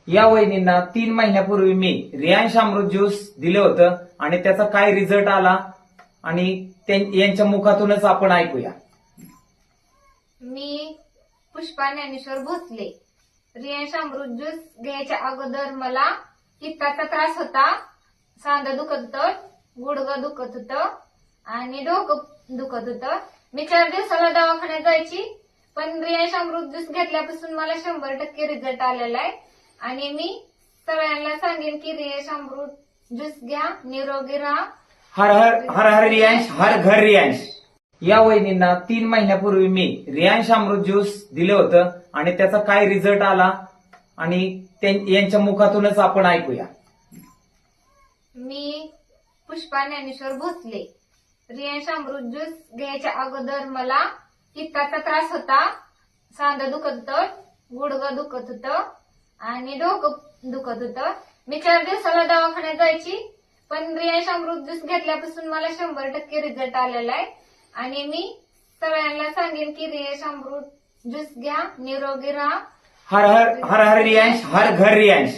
या वहिनींना 3 महिन्यापूर्वी मी रियांश अमृत ज्यूस दिलं होतं आणि त्याचा काय रिझल्ट आला आणि यांच्या मुखातूनच आपण ऐकूया. मी पुष्पा ज्ञानेश्वर भोसले. रियांश अमृत ज्यूस घ्यायच्या अगोदर मला पित्ताचा त्रास होता, सांधा दुखत होतं, गुडघं दुखत होतं आणि डोकं दुखत होतं. मी 4 दिवसाला दवाखान्यात जायची, पण रियांश अमृत ज्यूस घेतल्यापासून मला 100% रिझल्ट आलेला आहे आणि मी सगळ्यांना सांगेन की रियांश अमृत ज्यूस घ्या, निरोगी राहा. हर हर हर हर रियांश, हर घर रियांश. या वहिनींना 3 महिन्यापूर्वी मी रियांश अमृत ज्यूस दिलं होतं आणि त्याचा काय रिझल्ट आला आणि यांच्या मुखातूनच आपण ऐकूया. मी पुष्पा ज्ञानेश्वर भोसले. रियांश अमृत ज्यूस घ्यायच्या अगोदर मला पित्ताचा त्रास होता, सांधा दुखत होतं, गुडघं दुखत होतं आणि डोकं दुखत होतं. मी 4 दिवसाला दवाखान्यात जायची, पण रियांश अमृत ज्यूस घेतल्यापासून मला 100% रिझल्ट आलेला आहे आणि मी सगळ्यांना सांगेन की रियांश अमृत ज्यूस घ्या, निरोगी राहा. हर हर हर हर रियांश, हर घर रियांश.